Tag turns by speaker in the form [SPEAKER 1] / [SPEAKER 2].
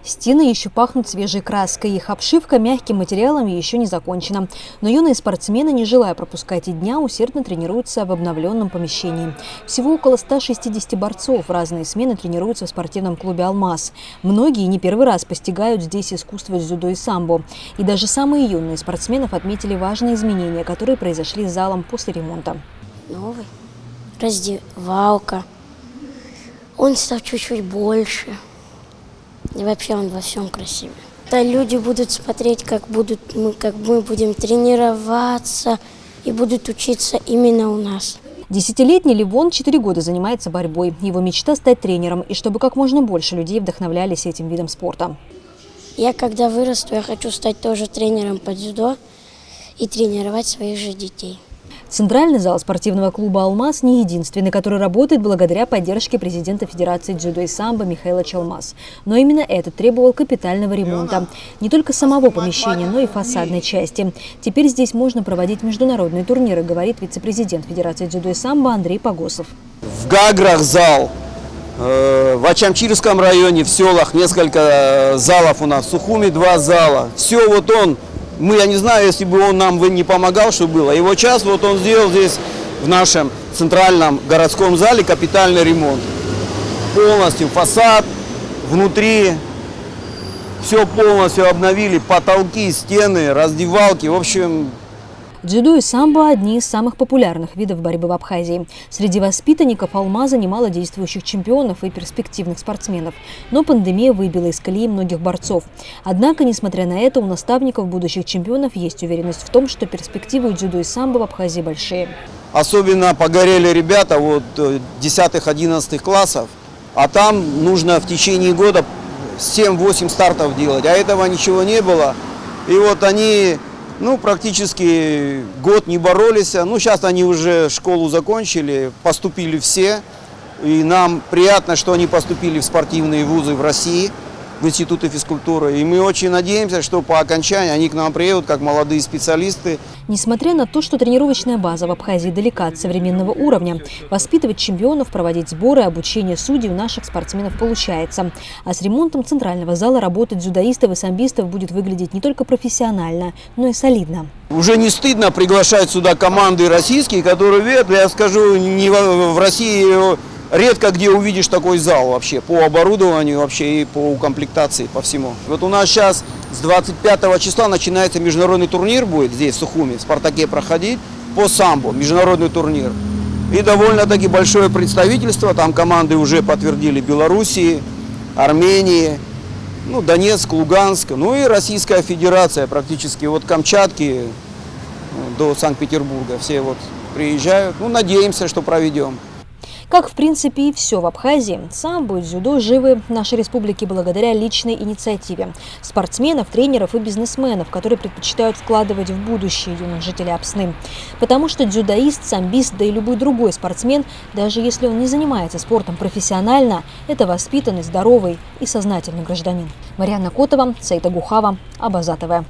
[SPEAKER 1] Стены еще пахнут свежей краской, их обшивка мягким материалом еще не закончена. Но юные спортсмены, не желая пропускать и дня, усердно тренируются в обновленном помещении. Всего около 160 борцов. Разные смены тренируются в спортивном клубе «Алмаз». Многие не первый раз постигают здесь искусство дзюдо и самбо. И даже самые юные спортсменов отметили важные изменения, которые произошли с залом после ремонта.
[SPEAKER 2] Новый раздевалка. Он стал чуть-чуть больше. И вообще он во всем красивее. Да, люди будут смотреть, как мы будем тренироваться и будут учиться именно у нас.
[SPEAKER 1] Десятилетний Ливон 4 года занимается борьбой. Его мечта – стать тренером, и чтобы как можно больше людей вдохновлялись этим видом спорта.
[SPEAKER 2] Я, когда вырасту, я хочу стать тоже тренером по дзюдо и тренировать своих же детей.
[SPEAKER 1] Центральный зал спортивного клуба «Алмаз» не единственный, который работает благодаря поддержке президента Федерации дзюдо и самбо Михаила Чалмаз. Но именно этот требовал капитального ремонта. Не только самого помещения, но и фасадной части. Теперь здесь можно проводить международные турниры, говорит вице-президент Федерации дзюдо и самбо Андрей Погосов.
[SPEAKER 3] В Гаграх зал, в Ачамчирском районе, в селах несколько залов у нас, в Сухуми 2 зала. Все вот он. Я не знаю, если бы он нам не помогал, что было. Его час вот он сделал здесь, в нашем центральном городском зале, капитальный ремонт. Полностью фасад, внутри, все полностью обновили, потолки, стены, раздевалки, в общем...
[SPEAKER 1] Дзюдо и самбо – одни из самых популярных видов борьбы в Абхазии. Среди воспитанников «Алмаза» немало действующих чемпионов и перспективных спортсменов. Но пандемия выбила из колеи многих борцов. Однако, несмотря на это, у наставников будущих чемпионов есть уверенность в том, что перспективы дзюдо и самбо в Абхазии большие.
[SPEAKER 3] Особенно погорели ребята 10-11 классов, а там нужно в течение года 7-8 стартов делать, а этого ничего не было. И вот они... практически год не боролись. Сейчас они уже школу закончили, поступили все. И нам приятно, что они поступили в спортивные вузы в России, в институты физкультуры. И мы очень надеемся, что по окончании они к нам приедут как молодые специалисты.
[SPEAKER 1] Несмотря на то, что тренировочная база в Абхазии далека от современного уровня, воспитывать чемпионов, проводить сборы, обучение судей у наших спортсменов получается. А с ремонтом центрального зала работа дзюдоистов и самбистов будет выглядеть не только профессионально, но и солидно.
[SPEAKER 3] Уже не стыдно приглашать сюда команды российские, которые, я скажу, не в России редко где увидишь такой зал вообще, по оборудованию вообще и по укомплектации, по всему. Вот у нас сейчас с 25 числа начинается международный турнир, будет здесь в Сухуми, в Спартаке проходить, по самбо, международный турнир. И довольно-таки большое представительство, там команды уже подтвердили Белоруссии, Армении, Донецк, Луганск, и Российская Федерация, практически от Камчатки до Санкт-Петербурга. Все приезжают, надеемся, что проведем.
[SPEAKER 1] Как, в принципе, и все в Абхазии, самбо и дзюдо живы в нашей республике благодаря личной инициативе спортсменов, тренеров и бизнесменов, которые предпочитают вкладывать в будущее юных жителей Апсны. Потому что дзюдоист, самбист, да и любой другой спортсмен, даже если он не занимается спортом профессионально, это воспитанный, здоровый и сознательный гражданин. Марьяна Котова, Саида Гухава, Абаза ТВ.